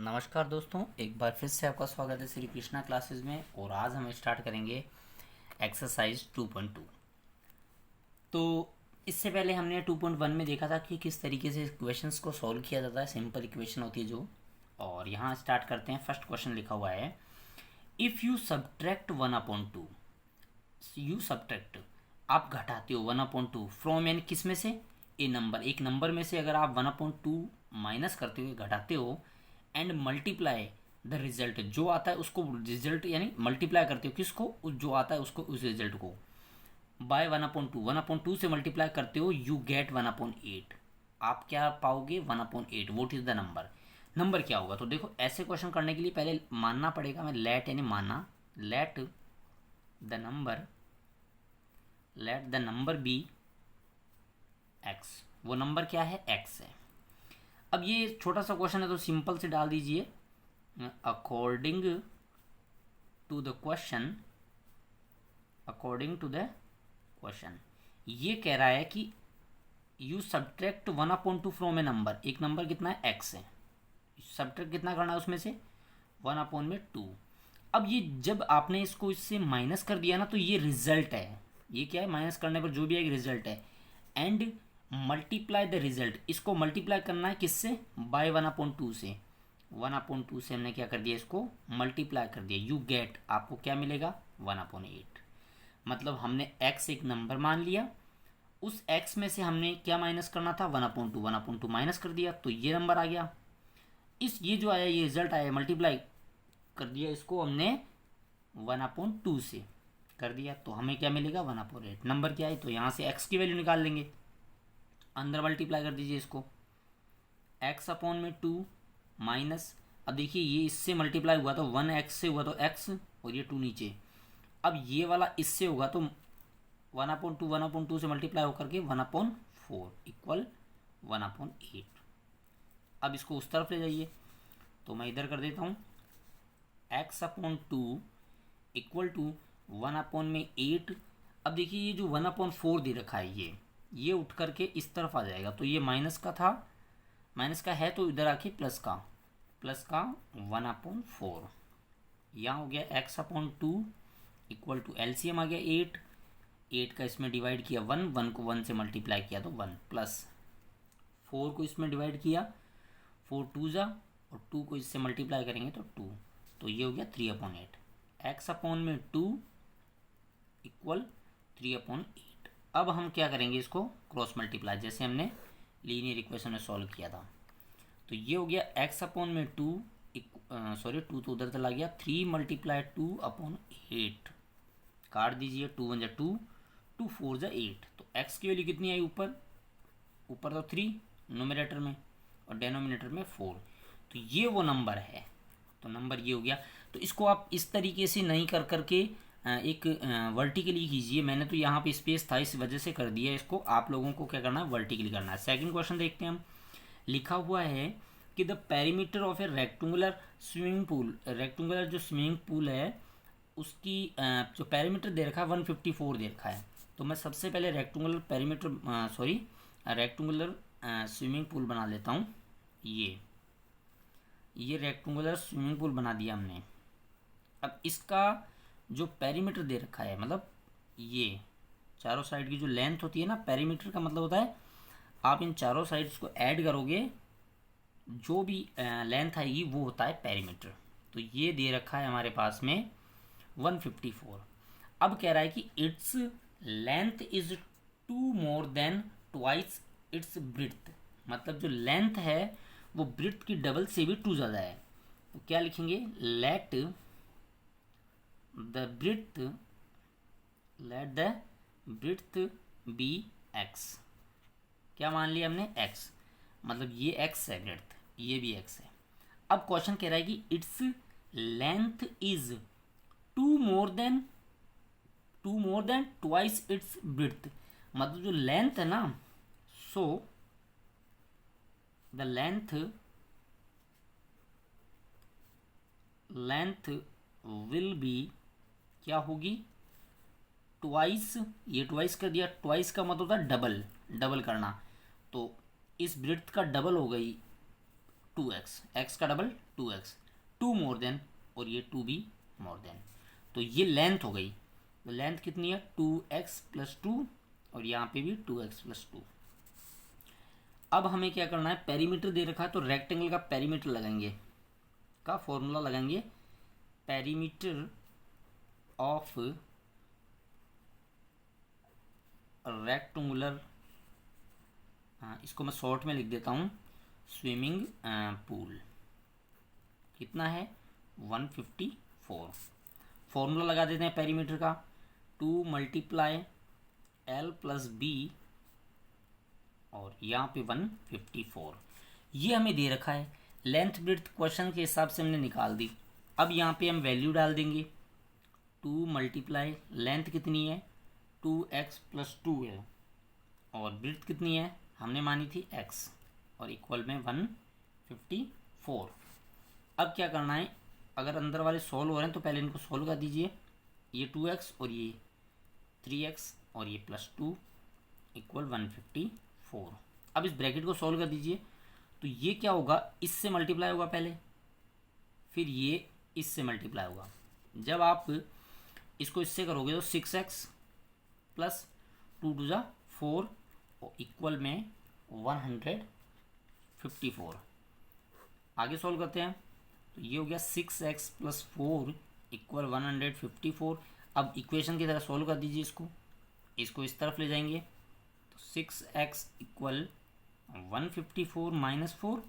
नमस्कार दोस्तों, एक बार फिर से आपका स्वागत है श्री कृष्णा क्लासेस में। और आज हम स्टार्ट करेंगे एक्सरसाइज 2.2। तो इससे पहले हमने 2.1 में देखा था कि किस तरीके से क्वेश्चंस को सॉल्व किया जाता है। सिंपल इक्वेशन होती है जो। और यहाँ स्टार्ट करते हैं। फर्स्ट क्वेश्चन लिखा हुआ है, if you subtract 1/2, you subtract आप घटाते हो 1/2 फ्रॉम एन किस में से, ए नंबर, एक नंबर में से अगर आप 1/2 माइनस करते हो, घटाते हो, एंड मल्टीप्लाई द रिजल्ट, जो आता है उसको रिजल्ट यानी मल्टीप्लाई करते हो किसको, जो आता है उसको, उस रिजल्ट को बाय 1/2 से मल्टीप्लाई करते हो, यू गेट 1/8। आप क्या पाओगे 1/8। Vote is the number. Number क्या होगा। तो देखो ऐसे क्वेश्चन करने के लिए पहले मानना पड़ेगा, मैं लेट यानी मानना, let the number be X. वो नंबर क्या है, एक्स है। अब ये छोटा सा क्वेश्चन है तो सिंपल से डाल दीजिए, अकॉर्डिंग टू द क्वेश्चन, ये कह रहा है कि you subtract 1/2 from A number, एक नंबर कितना है, एक्स है। सब्ट्रैक्ट कितना करना है उसमें से, 1/2। अब ये जब आपने इसको इससे माइनस कर दिया ना, तो ये रिजल्ट है। ये क्या है, माइनस करने पर जो भी है रिजल्ट है। एंड मल्टीप्लाई द रिजल्ट, इसको मल्टीप्लाई करना है किससे, बाय 1/2 से। 1/2 से हमने क्या कर दिया, इसको मल्टीप्लाई कर दिया, यू गेट, आपको क्या मिलेगा 1/8। मतलब हमने x एक नंबर मान लिया, उस x में से हमने क्या माइनस करना था, 1/2 माइनस कर दिया, तो ये नंबर आ गया। ये जो आया, ये रिजल्ट आया, मल्टीप्लाई कर दिया इसको हमने 1/2 से कर दिया, तो हमें क्या मिलेगा 1/8। नंबर क्या है, तो यहाँ से x की वैल्यू निकाल लेंगे, अंदर मल्टीप्लाई कर दीजिए इसको, x/2 माइनस, अब देखिए ये इससे मल्टीप्लाई हुआ तो 1x से हुआ तो x, और ये 2 नीचे। अब ये वाला इससे होगा तो 1/2 से मल्टीप्लाई होकर के 1/4 इक्वल 1/8। अब इसको उस तरफ ले जाइए, तो मैं इधर कर देता हूँ, x/2 इक्वल टू 1/8। अब देखिए ये जो 1/4 दे रखा है, ये उठ करके इस तरफ आ जाएगा, तो ये माइनस का था, माइनस का है तो इधर आके प्लस का 1/4। यहाँ हो गया x/2 इक्वल टू एलसीएम आ गया 8 का इसमें डिवाइड किया 1 को 1 से मल्टीप्लाई किया तो 1 प्लस 4 को इसमें डिवाइड किया 4 2 जा, और 2 को इससे मल्टीप्लाई करेंगे तो 2, तो ये हो गया 3/8। x/2 equal 3/8। अब हम क्या करेंगे, इसको क्रॉस मल्टीप्लाई, जैसे हमने लीनियर इक्वेशन में सॉल्व किया था। तो ये हो गया x/2 सॉरी 2 तो उधर चला गया, 3 × 2/8 काट दीजिए, 2 1 2, 2 4 8। तो x की वैल्यू कितनी आई, ऊपर तो 3 नोमिनेटर में और डेनोमिनेटर में 4, तो ये वो नंबर है। तो नंबर ये हो गया। तो इसको आप इस तरीके से नहीं कर करके एक वर्टिकली कीजिए। मैंने तो यहाँ पे स्पेस था इस वजह से कर दिया इसको, आप लोगों को क्या करना है, वर्टिकली करना है। सेकंड क्वेश्चन देखते हैं हम। लिखा हुआ है कि the perimeter of A rectangular swimming pool, rectangular जो स्विमिंग पूल है उसकी जो पेरीमीटर दे रखा है 154 दे रखा है। तो मैं सबसे पहले rectangular perimeter rectangular swimming pool बना लेता हूँ। ये रेक्टेंगुलर स्विमिंग पूल बना दिया हमने। अब इसका जो पेरीमीटर दे रखा है, मतलब ये चारों साइड की जो लेंथ होती है ना, पेरीमीटर का मतलब होता है आप इन चारों साइड्स को ऐड करोगे, जो भी लेंथ आएगी वो होता है पेरीमीटर। तो ये दे रखा है हमारे पास में 154। अब कह रहा है कि its length is 2 more than twice its breadth, मतलब जो लेंथ है वो ब्रिथ की डबल से भी 2 ज़्यादा है। तो क्या लिखेंगे, let the breadth be X. क्या मान लिया हमने, x, मतलब ये x है ब्रिथ, ये भी x है। अब क्वेश्चन कह रहा है कि its length is 2 more than twice its breadth, मतलब जो लेंथ है ना, so the length will be, क्या होगी, ट्वाइस, ये ट्वाइस कर दिया, ट्वाइस का मतलब होता है डबल करना, तो इस ब्रिथ का डबल हो गई 2x, x का डबल 2x, 2 मोर देन और ये 2 भी मोर देन, तो ये लेंथ हो गई। तो लेंथ कितनी है 2x प्लस 2 और यहाँ पे भी 2x प्लस 2। अब हमें क्या करना है, पेरीमीटर दे रखा है तो रेक्टेंगल का पेरीमीटर लगाएंगे, का फॉर्मूला लगाएंगे, पेरीमीटर ऑफ रेक्टेंगुलर, इसको मैं शॉर्ट में लिख देता हूँ, स्विमिंग पूल, कितना है 154। फॉर्मूला लगा देते हैं पेरीमीटर का, 2 मल्टीप्लाई एल प्लस बी और यहाँ पे 154। ये हमें दे रखा है, लेंथ ब्रेड्थ क्वेश्चन के हिसाब से हमने निकाल दी। अब यहाँ पे हम वैल्यू डाल देंगे, 2 मल्टीप्लाई लेंथ कितनी है 2x प्लस 2 है और ब्रेड्थ कितनी है हमने मानी थी x और इक्वल में 154। अब क्या करना है, अगर अंदर वाले सोल्व हो रहे हैं तो पहले इनको सोल्व कर दीजिए, ये 2x और ये 3x और ये प्लस 2 इक्वल 154। अब इस ब्रैकेट को सोल्व कर दीजिए, तो ये क्या होगा, इससे मल्टीप्लाई होगा पहले, फिर ये इससे मल्टीप्लाई होगा। जब आप इसको इससे करोगे तो 6x प्लस 2 2 जा 4 और इक्वल में 154। आगे सोल्व करते हैं, तो ये हो गया 6x प्लस 4 इक्वल 154। अब इक्वेशन की तरह सोल्व कर दीजिए, इसको इस तरफ ले जाएंगे, तो 6x equal 154 minus 4,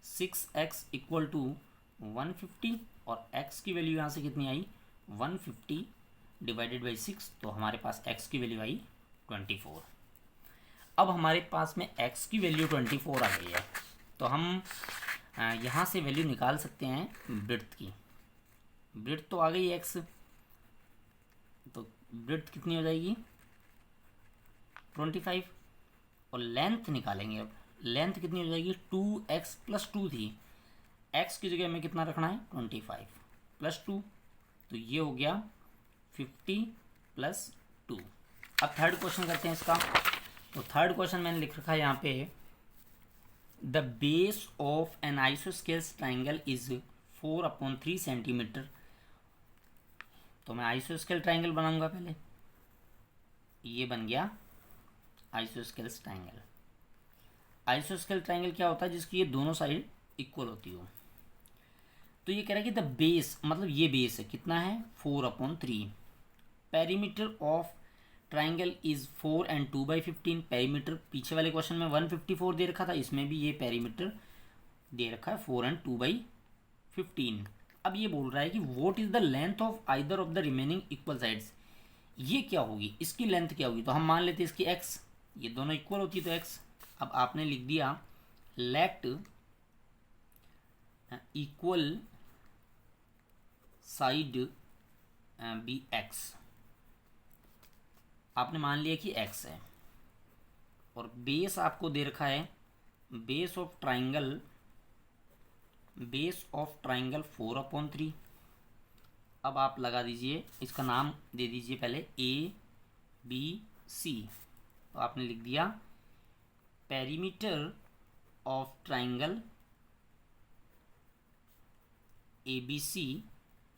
6x equal to 150 और x की वैल्यू यहाँ से कितनी आई 150 डिवाइडेड बाई 6, तो हमारे पास x की वैल्यू आई 24। अब हमारे पास में x की वैल्यू 24 आ गई है, तो हम यहाँ से वैल्यू निकाल सकते हैं ब्रेड्थ की। ब्रेड्थ तो आ गई x, तो ब्रेड्थ कितनी हो जाएगी 25 और लेंथ निकालेंगे। अब लेंथ कितनी हो जाएगी 2x प्लस 2 थी, x की जगह में कितना रखना है 25 प्लस 2, तो ये हो गया 50 प्लस 2। अब थर्ड क्वेश्चन करते हैं इसका, तो थर्ड क्वेश्चन मैंने लिख रखा है यहाँ पे, the base of an isosceles triangle is 4/3 centimetre. तो मैं आइसोस्केल ट्राइंगल बनाऊंगा पहले, ये बन गया आइसोस्केल्स ट्राइंगल। आइसोस्केल ट्राइंगल क्या होता है, जिसकी ये दोनों साइड इक्वल होती हो। तो ये कह रहा है कि द बेस, मतलब ये बेस है कितना है 4/3, perimeter of triangle is 4 and 2/15। Perimeter पीछे वाले क्वेश्चन में 154 दे रखा था, इसमें भी ये पेरीमीटर दे रखा है 4 and 2/15। अब ये बोल रहा है कि what is the length of either of the remaining equal sides. ये क्या होगी, इसकी लेंथ क्या होगी, तो हम मान लेते हैं इसकी x, ये दोनों इक्वल होती है तो x। अब आपने लिख दिया let equal side be x, आपने मान लिया कि x है और बेस आपको दे रखा है, बेस ऑफ ट्राइंगल 4/3। अब आप लगा दीजिए, इसका नाम दे दीजिए पहले ABC, तो आपने लिख दिया पेरीमीटर ऑफ ट्राइंगल ABC,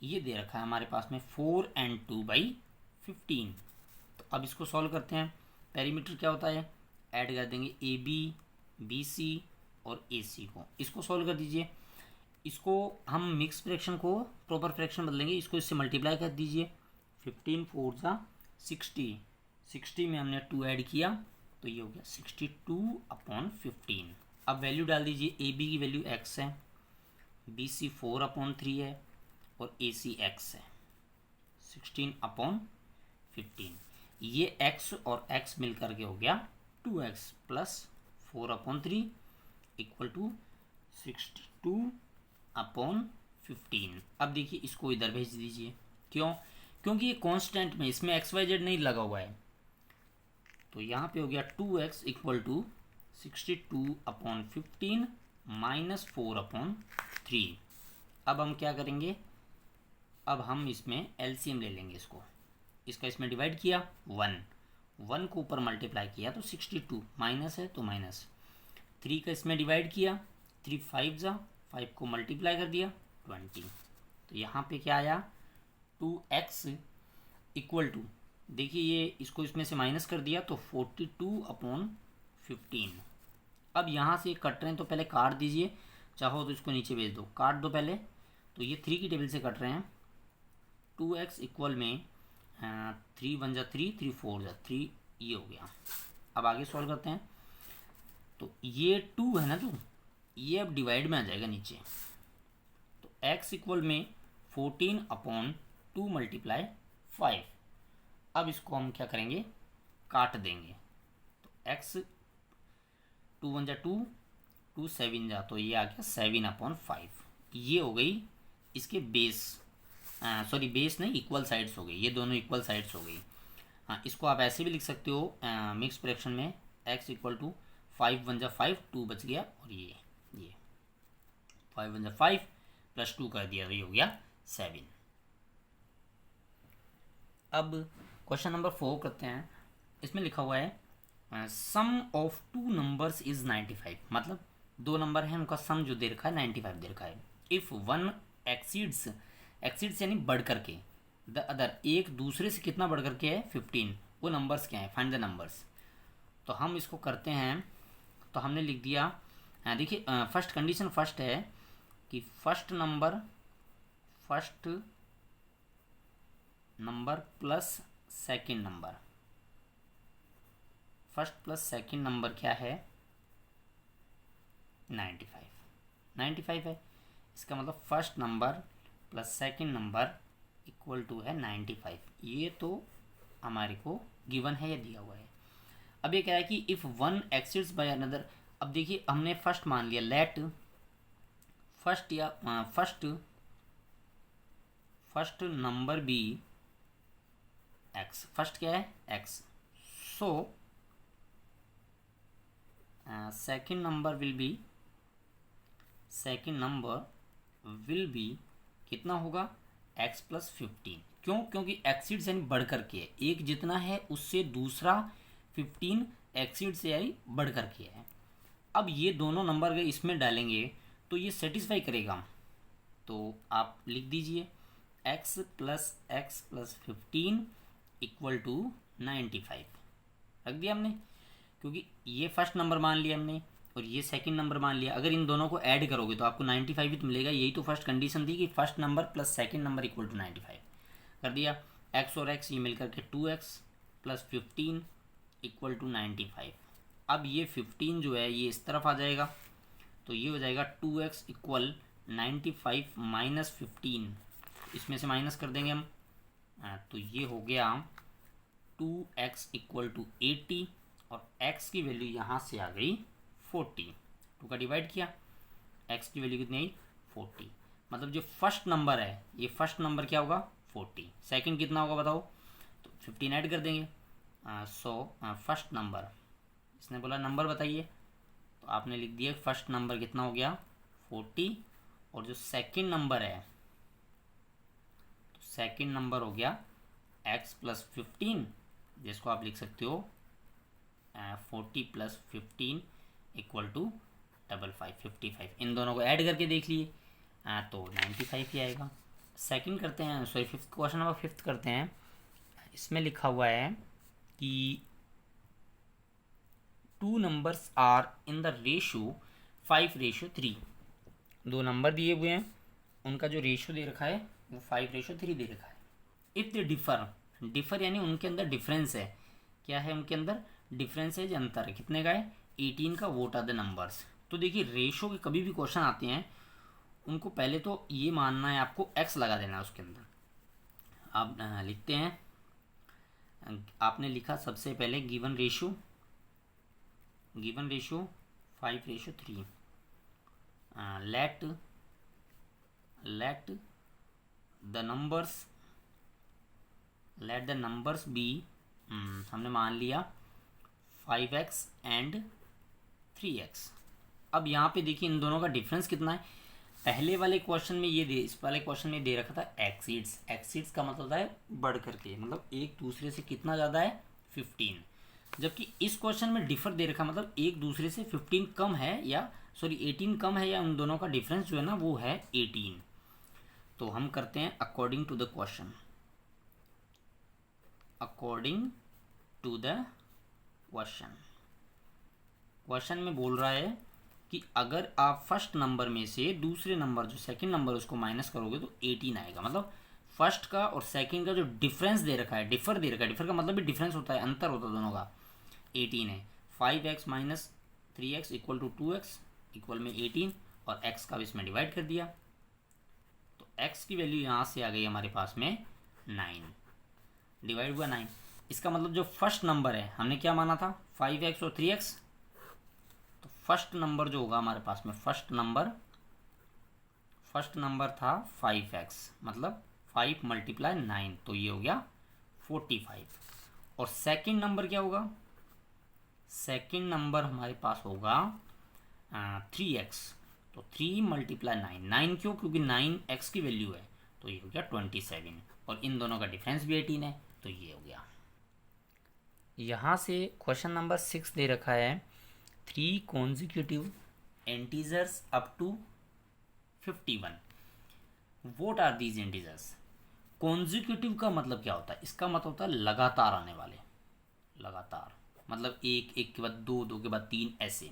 ये दे रखा है हमारे पास में 4 and 2/15। तो अब इसको सॉल्व करते हैं, पेरीमीटर क्या होता है, ऐड कर देंगे AB BC और AC को, इसको सॉल्व कर दीजिए। इसको हम मिक्स फ्रैक्शन को प्रॉपर फ्रैक्शन बदलेंगे, इसको इससे मल्टीप्लाई कर दीजिए, 15 4 जा 60, 60 में हमने 2 ऐड किया तो ये हो गया 62/15। अब वैल्यू डाल दीजिए, AB की वैल्यू x है, BC 4/3 है और AC x है 16/15। ये x और x मिल करके हो गया 2x प्लस 4/3 इक्वल टू 62/15। अब देखिए इसको इधर भेज दीजिए, क्यों, क्योंकि ये कांस्टेंट में, इसमें XYZ नहीं लगा हुआ है, तो यहाँ पे हो गया 2x इक्वल टू 62/15 माइनस 4/3। अब हम क्या करेंगे, अब हम इसमें LCM ले लेंगे, इसका इसमें डिवाइड किया 1 को ऊपर मल्टीप्लाई किया तो 62, माइनस है तो माइनस, 3 का इसमें डिवाइड किया 3 5 जा 5 को मल्टीप्लाई कर दिया 20। तो यहाँ पे क्या आया 2x इक्वल टू, देखिए ये इसको इसमें से माइनस कर दिया तो 42/15। अब यहाँ से कट रहे हैं तो पहले काट दीजिए, चाहो तो इसको नीचे भेज दो, काट दो पहले। तो ये 3 की टेबल से कट रहे हैं। 2x इक्वल में 3 1 जा 3 3 4 जा 3, ये हो गया। अब आगे सॉल्व करते हैं। तो ये 2 है ना, तो ये अब डिवाइड में आ जाएगा नीचे। तो x इक्वल में 14/2 मल्टीप्लाई 5। अब इसको हम क्या करेंगे, काट देंगे। तो x 2 1 जा 2 2 7 जा, तो ये आ गया 7/5। ये हो गई इसके बेस, सॉरी बेस नहीं, इक्वल साइड्स हो गई, ये दोनों इक्वल साइड्स हो गई। इसको आप ऐसे भी लिख सकते हो मिक्स फ्रैक्शन में, x इक्वल टू 5 1 जा 5 2 बच गया, और ये 5 1 जा 5 प्लस 2 कर दिया, तो ये हो गया 7। अब क्वेश्चन नंबर 4 करते हैं। इसमें लिखा हुआ है सम ऑफ 2 नंबर्स इज 95, मतलब 2 नंबर हैं उनका सम जो दे रखा है 95 दे रखा है। इफ़ वन एक्सीड्स यानी बढ़ करके, द अदर एक दूसरे से कितना बढ़ करके है 15, वो नंबर्स क्या है, फाइंड द नंबर्स। तो हम इसको करते हैं। तो हमने लिख दिया, देखिए फर्स्ट कंडीशन फर्स्ट है कि first number plus second number, first plus second number क्या है 95 है। इसका मतलब first number plus second number equal to है 95। ये तो हमारे को गिवन है, ये दिया हुआ है। अब ये क्या है कि if one exceeds by another, अब देखिए हमने फर्स्ट मान लिया, let first number be X, first क्या है X, so second number will be कितना होगा x प्लस 15। क्यों, क्योंकि एक्सीड यानी बढ़ करके है, एक जितना है उससे दूसरा 15 एक्सीड से यानी बढ़ करके है। अब ये दोनों नंबर अगर इसमें डालेंगे तो ये सेटिस्फाई करेगा। तो आप लिख दीजिए x प्लस 15 इक्वल टू 95 रख दिया हमने, क्योंकि ये फर्स्ट नंबर मान लिया हमने और ये सेकंड नंबर मान लिया। अगर इन दोनों को ऐड करोगे तो आपको 95 ही तो मिलेगा। यही तो फर्स्ट कंडीशन थी कि first number plus second number equal to 95 कर दिया। x और x ये मिलकर के 2x प्लस 15 इक्वल टू 95। अब ये 15 जो है ये इस तरफ आ जाएगा, तो ये हो जाएगा 2x इक्वल 95 माइनस 15, इसमें से माइनस कर देंगे हम। तो ये हो गया 2x इक्वल टू 80 और x की वैल्यू यहाँ से आ गई 40। 2 का डिवाइड किया, x की वैल्यू कितनी आई 40। मतलब जो फर्स्ट नंबर है ये फर्स्ट नंबर क्या होगा 40, सेकंड कितना होगा बताओ, तो 15 ऐड कर देंगे। फर्स्ट नंबर, इसने बोला नंबर बताइए, तो आपने लिख दिया फर्स्ट नंबर कितना हो गया 40, और जो सेकंड नंबर है तो सेकंड नंबर हो गया x प्लस 15, जिसको आप लिख सकते हो 40 प्लस 15 इक्वल टू 55। इन दोनों को ऐड करके देख लिए तो 95 ही आएगा। सेकंड करते हैं, सॉरी फिफ्थ, क्वेश्चन नंबर 5 करते हैं। इसमें लिखा हुआ है कि 2 numbers are in the ratio 5:3। 2 number दिए हुए हैं, उनका जो रेशो दे रखा है वो 5:3 दे रखा है। इफ़ दे डिफर यानी उनके अंदर डिफरेंस है, क्या है उनके अंदर डिफरेंस है, जो अंतर है कितने का है 18 का। What are the numbers. तो देखिए रेशो के कभी भी क्वेश्चन आते हैं उनको पहले तो ये मानना है आपको x लगा देना है उसके अंदर। अब लिखते हैं, आपने लिखा सबसे पहले given ratio 5:3। Let the numbers be, हमने मान लिया 5x एंड 3x। अब यहाँ पे देखिए इन दोनों का डिफरेंस कितना है। पहले वाले क्वेश्चन में इस वाले क्वेश्चन में दे रखा था एक्सीड्स का मतलब होता है बढ़ करके, मतलब एक दूसरे से कितना ज़्यादा है 15, जबकि इस क्वेश्चन में डिफर दे रखा मतलब एक दूसरे से 15 कम है या सॉरी 18 कम है या उन दोनों का डिफरेंस जो है ना वो है 18। तो हम करते हैं according to the question, according to the question. Question में बोल रहा है कि अगर आप फर्स्ट नंबर में से दूसरे नंबर जो सेकंड नंबर उसको माइनस करोगे तो 18 आएगा। मतलब फर्स्ट का और सेकंड का जो डिफरेंस दे रखा है, डिफर दे रखा है, डिफर का मतलब भी डिफरेंस होता है, अंतर होता है दोनों का, 18 है। 5x minus 3x equal to 2x equal में 18 और x का भी इसमें डिवाइड कर दिया तो x की वैल्यू यहाँ से आ गई हमारे पास में 9, डिवाइड हुआ 9। इसका मतलब जो फर्स्ट नंबर है हमने क्या माना था 5x और 3x, तो फर्स्ट नंबर जो होगा हमारे पास में फर्स्ट नंबर था 5x, मतलब 5 मल्टीप्लाई 9 तो ये हो गया 45। और सेकंड नंबर क्या होगा, सेकंड नंबर हमारे पास होगा 3x, तो 3 मल्टीप्लाई 9, 9 क्यों, क्योंकि 9x की वैल्यू है तो ये हो गया 27 और इन दोनों का डिफरेंस भी 18 है तो ये हो गया। यहाँ से क्वेश्चन नंबर 6 दे रखा है 3 consecutive integers up to 51, what are these integers। consecutive का मतलब क्या होता है, इसका मतलब होता है लगातार आने वाले, लगातार मतलब एक एक के बाद दो, दो के बाद तीन ऐसे,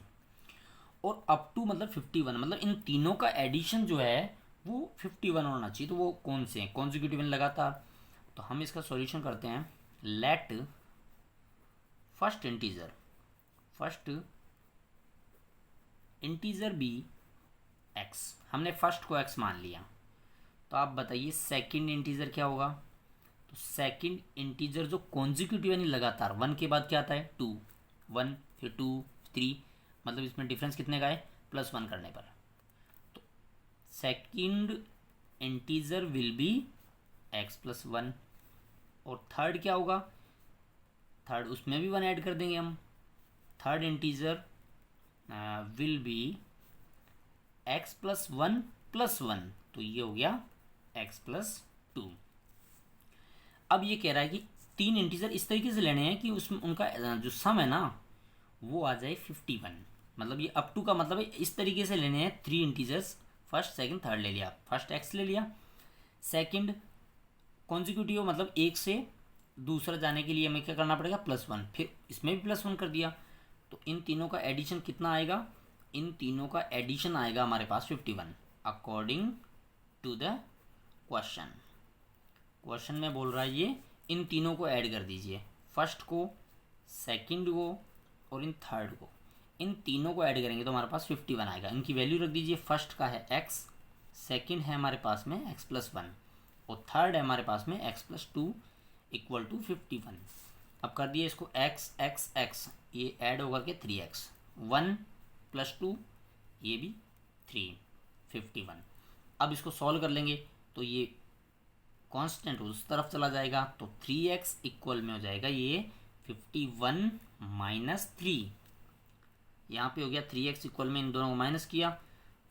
और अप टू मतलब 51 मतलब इन तीनों का एडिशन जो है वो 51 होना चाहिए। तो वो कौन से हैं कॉन्जिक्यूटिव लगातार, तो हम इसका सॉल्यूशन करते हैं। Let first integer be X, हमने फर्स्ट को एक्स मान लिया, तो आप बताइए सेकंड इंटीजर क्या होगा। तो सेकंड इंटीजर जो कॉन्जिक्यूटिव यानी लगातार, 1 के बाद क्या आता है 2, 1 फिर 2 3, मतलब इसमें डिफरेंस कितने का है +1 करने पर, तो second integer will be x+1। और थर्ड क्या होगा, थर्ड उसमें भी 1 ऐड कर देंगे हम, third integer will be x+1+1, तो ये हो गया x+2। अब ये कह रहा है कि 3 इंटीजर इस तरीके से लेने हैं कि उसमें उनका जो सम है ना वो आ जाए 51, मतलब ये अप टू का मतलब है इस तरीके से लेने हैं 3 इंटीजर्स, फर्स्ट सेकंड थर्ड ले लिया, फर्स्ट x ले लिया, सेकंड कॉन्जिक्यूटिव मतलब एक से दूसरा जाने के लिए हमें क्या करना पड़ेगा +1, फिर इसमें भी +1 कर दिया, तो इन तीनों का एडिशन कितना आएगा, इन तीनों का एडिशन आएगा हमारे पास 51 according to the question. Question में बोल रहा है ये इन तीनों को ऐड कर दीजिए, फर्स्ट को, सेकंड को और इन थर्ड को, इन तीनों को ऐड करेंगे तो हमारे पास 51 आएगा। इनकी वैल्यू रख दीजिए, फर्स्ट का है x, सेकंड है हमारे पास में x+1 और थर्ड है हमारे पास में x+2 इक्वल टू 51। अब कर दिए इसको x x x, ये ऐड होकर के 3x, 1+2 ये भी 3, 51। अब इसको सॉल्व कर लेंगे तो ये कांस्टेंट उस तरफ चला जाएगा, तो 3x इक्वल में हो जाएगा ये 51 - 3, यहाँ पे हो गया 3x इक्वल में इन दोनों को माइनस किया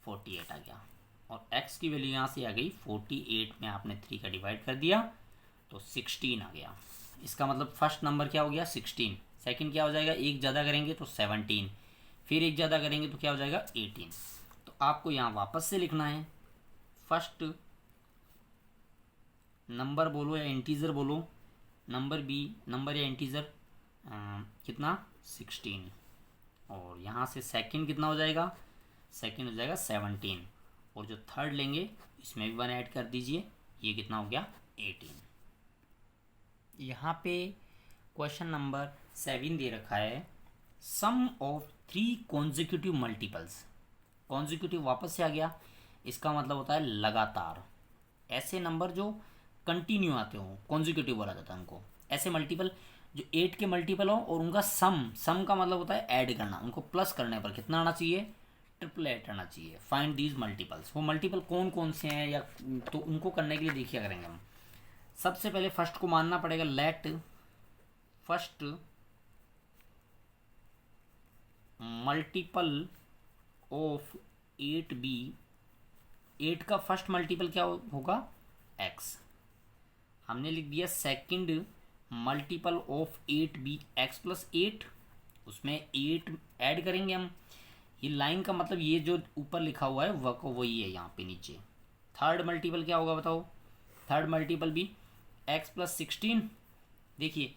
48 आ गया, और x की वैल्यू यहाँ से आ गई 48 में आपने 3 का डिवाइड कर दिया तो 16 आ गया। इसका मतलब फर्स्ट नंबर क्या हो गया 16, सेकंड क्या हो जाएगा, एक ज़्यादा करेंगे तो 17, फिर एक ज़्यादा करेंगे तो क्या हो जाएगा 18। तो आपको यहाँ वापस से लिखना है, फर्स्ट नंबर बोलो या इंटीजर बोलो, नंबर बी नंबर या इंटीजर कितना 16, और यहाँ से सेकंड कितना हो जाएगा, सेकंड हो जाएगा 17, और जो थर्ड लेंगे इसमें भी 1 ऐड कर दीजिए, ये कितना हो गया 18। यहाँ पे क्वेश्चन नंबर 7 दे रखा है सम ऑफ 3 कॉन्जिक्यूटिव मल्टीपल्स, कॉन्जिक्यूटिव वापस से आ गया, इसका मतलब होता है लगातार, ऐसे नंबर जो कंटिन्यू आते हो कॉन्जिक्यूटिव बोला जाता है उनको, ऐसे मल्टीपल जो 8 के मल्टीपल हो और उनका सम का मतलब होता है ऐड करना, उनको प्लस करने पर कितना आना चाहिए 888 आना चाहिए। फाइंड दीज मल्टीपल्स, वो मल्टीपल कौन कौन से हैं या तो उनको करने के लिए देखिए करेंगे हम। सबसे पहले फर्स्ट को मानना पड़ेगा, let first multiple of 8b, 8 का फर्स्ट मल्टीपल क्या होगा x, हमने लिख दिया second multiple of 8b x+8, उसमें 8 ऐड करेंगे हम, ये लाइन का मतलब ये जो ऊपर लिखा हुआ है वह को वही है यहाँ पे नीचे। थर्ड मल्टीपल क्या होगा बताओ? थर्ड मल्टीपल भी एक्स प्लस 16। देखिए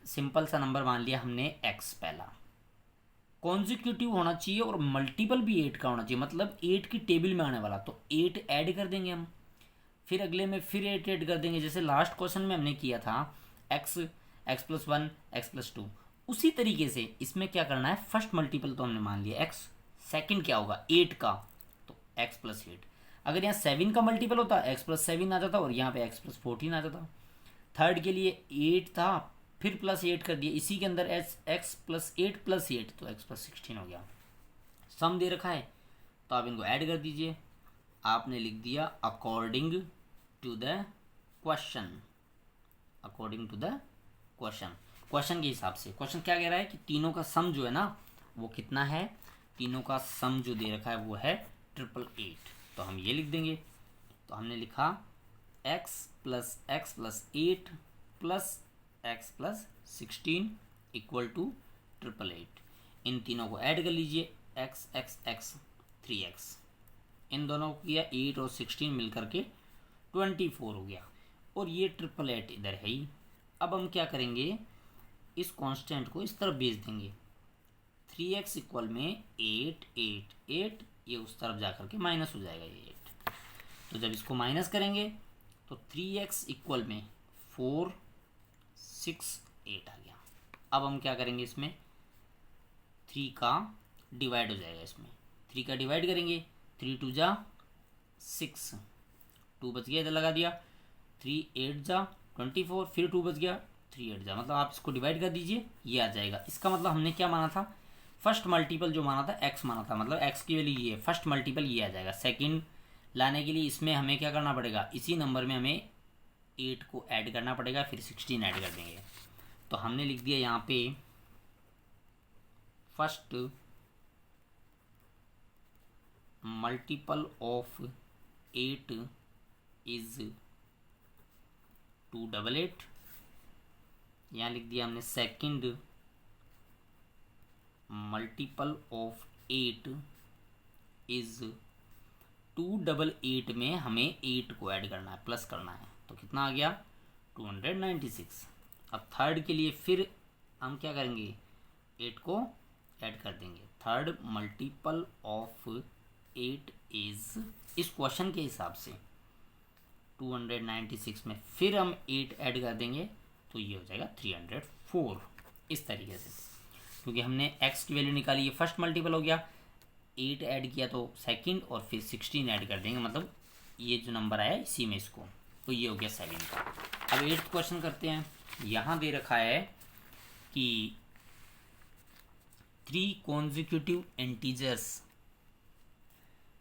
सिंपल सा नंबर मान लिया हमने एक्स पहला, कॉन्जिक्यूटिव होना चाहिए और मल्टीपल भी 8 का होना चाहिए, मतलब 8 की टेबल में आने वाला, तो 8 ऐड कर देंगे हम, फिर अगले में फिर 8 ऐड कर देंगे, जैसे लास्ट क्वेश्चन में हमने किया था x, x plus 1, x plus 2। उसी तरीके से इसमें क्या करना है, फर्स्ट मल्टीपल तो हमने मान लिया एक्स, सेकंड क्या होगा 8 का, तो एक्स प्लस 8। अगर यहाँ 7 का मल्टीपल होता एक्स प्लस 7 आ जाता और यहाँ पे एक्स प्लस 14 आ जाता। थर्ड के लिए 8 था, फिर प्लस 8 कर दिया, इसी के अंदर एक्स प्लस 8 प्लस 8 तो एक्स प्लस 16 हो गया। सम दे रखा है तो आप इनको ऐड कर दीजिए। आपने लिख दिया according to the question, according to the question, question के हिसाब से। क्वेश्चन क्या कह रहा है कि तीनों का सम जो है ना वो कितना है, तीनों का सम जो दे रखा है वो है 888, तो हम ये लिख देंगे। तो हमने लिखा X plus 8 plus X plus 16 equal to 888। इन तीनों को ऐड कर लीजिए, एक्स एक्स एक्स 3x, इन दोनों को किया 8 और 16 मिल करके 24 हो गया, और ये 888 इधर है ही। अब हम क्या करेंगे, इस कांस्टेंट को इस तरफ भेज देंगे, 3x इक्वल में 8 8 8, ये उस तरफ जा करके माइनस हो जाएगा ये 8। तो जब इसको माइनस करेंगे तो 3x इक्वल में 4 6 8 आ गया। अब हम क्या करेंगे, इसमें 3 का डिवाइड हो जाएगा, इसमें 3 का डिवाइड करेंगे, 3 2 जा 6, 2 बच गया, इधर लगा दिया, 3 8 जा 24, फिर 2 बच गया, 3 8 जा, मतलब आप इसको डिवाइड कर दीजिए, ये आ जाएगा। इसका मतलब हमने क्या माना था, फर्स्ट मल्टीपल जो माना था एक्स माना था, मतलब एक्स की वैल्यू ये है, फर्स्ट मल्टीपल ये आ जाएगा। सेकंड लाने के लिए इसमें हमें क्या करना पड़ेगा, इसी नंबर में हमें 8 को ऐड करना पड़ेगा, फिर 16 ऐड कर देंगे। तो हमने लिख दिया यहाँ पे फर्स्ट मल्टीपल ऑफ 8 इज 288। यहाँ लिख दिया हमने सेकंड मल्टीपल ऑफ 8 इज 288, में हमें 8 को ऐड करना है, प्लस करना है, तो कितना आ गया 296। अब थर्ड के लिए फिर हम क्या करेंगे, 8 को ऐड कर देंगे। थर्ड मल्टीपल ऑफ 8 इज, इस क्वेश्चन के हिसाब से 296 में फिर हम 8 ऐड कर देंगे, तो ये हो जाएगा 304। इस तरीके से, क्योंकि हमने x की वैल्यू निकाली, ये फर्स्ट मल्टीपल हो गया, 8 ऐड किया तो सेकंड, और फिर 16 ऐड कर देंगे, मतलब ये जो नंबर आया इसी में इसको, तो ये हो गया 7 का। अब 8th क्वेश्चन करते हैं। यहाँ दे रखा है कि 3 कॉन्जिक्यूटिव इंटीजर्स,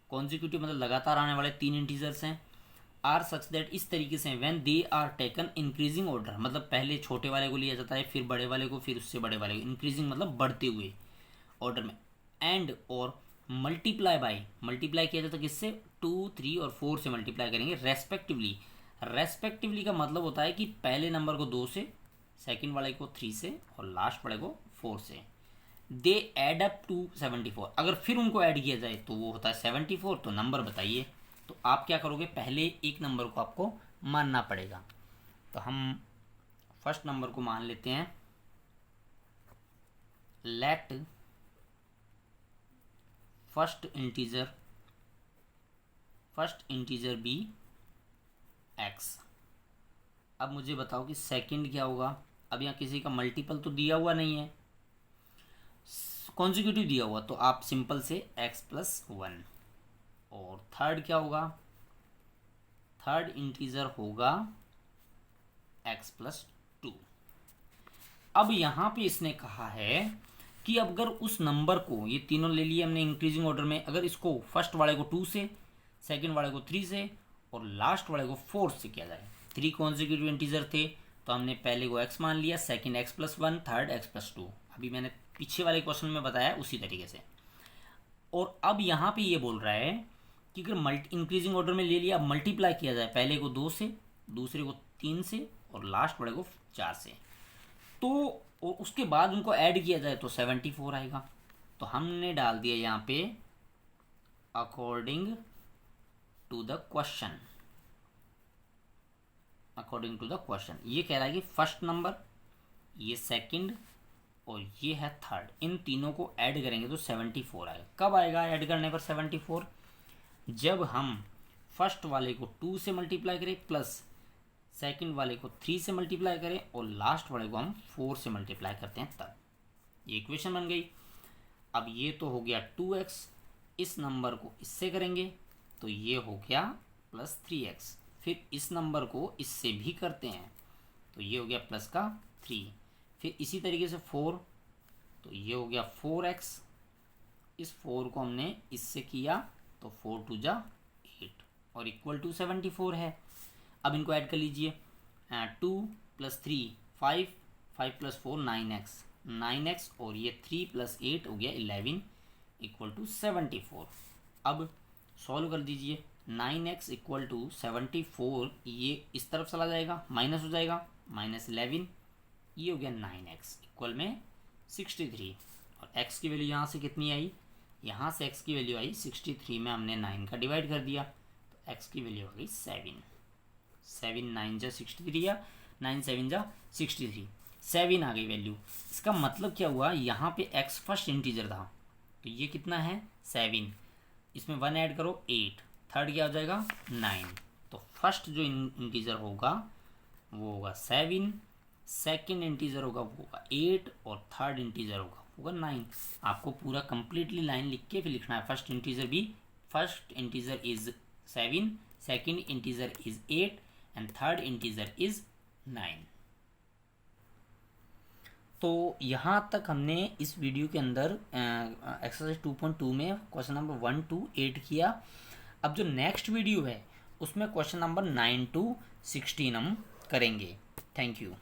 कॉन्जिक्यूटिव मतलब लगातार आने वाले 3 इंटीजर्स हैं, आर सच दैट, इस तरीके से when they are taken increasing order, मतलब पहले छोटे वाले को लिया जाता है, फिर बड़े वाले को, फिर उससे बड़े वाले को, इंक्रीजिंग मतलब बढ़ते हुए ऑर्डर में, एंड और मल्टीप्लाई बाय, मल्टीप्लाई किया जाता है किससे, 2 3 और 4 से मल्टीप्लाई करेंगे रेस्पेक्टिवली। रेस्पेक्टिवली का मतलब होता है कि पहले नंबर को 2 से, सेकंड वाले को 3 से, और लास्ट वाले को 4 से। दे एड अप टू 74, अगर फिर उनको ऐड किया जाए तो वो होता है 74। तो नंबर बताइए, तो आप क्या करोगे, पहले एक नंबर को आपको मानना पड़ेगा। तो हम फर्स्ट नंबर को मान लेते हैं, let first integer be X. अब मुझे बताओ कि सेकंड क्या होगा। अब यहाँ किसी का मल्टीपल तो दिया हुआ नहीं है, कॉन्जिक्यूटिव दिया हुआ, तो आप सिंपल से x प्लस 1। और थर्ड क्या होगा, थर्ड इंटीजर होगा x प्लस 2। अब यहाँ पे इसने कहा है कि अगर उस नंबर को, ये तीनों ले लिए हमने इंक्रीजिंग ऑर्डर में, अगर इसको फर्स्ट वाले को 2 से, सेकंड वाले को 3 से, और लास्ट वाले को 4 से किया जाए। 3 कॉन्जिक्यूटिव इंटीजर थे, तो हमने पहले को x मान लिया, second x plus 1, third x plus 2। अभी मैंने पीछे वाले क्वेश्चन में बताया उसी तरीके से। और अब यहाँ पे ये बोल रहा है कि अगर इंक्रीजिंग ऑर्डर में ले लिया, मल्टीप्लाई किया जाए, पहले को 2 से, दूसरे को 3 से, और लास्ट वाले को 4 से, तो और उसके बाद उनको ऐड किया जाए तो 74 आएगा। तो हमने डाल दिया यहाँ पे according to the question, according to the question. ये कह रहा है कि फर्स्ट नंबर, ये सेकंड और ये है थर्ड, इन तीनों को ऐड करेंगे तो 74 आएगा। कब आएगा ऐड करने पर 74? जब हम फर्स्ट वाले को 2 से मल्टीप्लाई करें प्लस सेकंड वाले को 3 से मल्टीप्लाई करें और लास्ट वाले को हम 4 से मल्टीप्लाई करते हैं, तब ये इक्वेशन बन गई। अब ये तो हो गया 2x, इस नंबर को इससे करेंगे तो ये हो गया प्लस 3x, फिर इस नंबर को इससे भी करते हैं तो ये हो गया प्लस का 3, फिर इसी तरीके से 4, तो ये हो गया 4x, इस 4 को हमने इससे किया तो 4 2 जा 8 और इक्वल टू 74 है। अब इनको ऐड कर लीजिए, 2 + 3 5, 5 + 4 9x और ये 3 + 8 हो गया 11 इक्वल टू 74। अब सॉल्व कर दीजिए, 9x इक्वल टू 74, ये इस तरफ चला जाएगा माइनस हो जाएगा, -11, ये हो गया 9x इक्वल में 63 और x की वैल्यू यहाँ से कितनी आई, यहाँ से x की वैल्यू आई 63 में हमने 9 का डिवाइड कर दिया तो x की वैल्यू आ गई 7, 7 9 जा 63 या 9 7 जा 63, 7 आ गई वैल्यू। इसका मतलब क्या हुआ, यहाँ पे x फर्स्ट इंटीजर था तो ये कितना है 7, इसमें 1 ऐड करो 8, थर्ड क्या हो जाएगा 9, तो फर्स्ट जो इंटीजर होगा वो होगा 7, सेकंड इंटीजर होगा वो होगा 8 और थर्ड इंटीजर होगा 9। आपको पूरा कंप्लीटली लाइन लिख के फिर लिखना है, first integer is 7, second integer is 8 and third integer is 9। तो यहाँ तक हमने इस वीडियो के अंदर एक्सरसाइज 2.2 में क्वेश्चन नंबर 1 to 8 किया। अब जो नेक्स्ट वीडियो है उसमें क्वेश्चन नंबर 9 to 16 हम करेंगे। Thank you.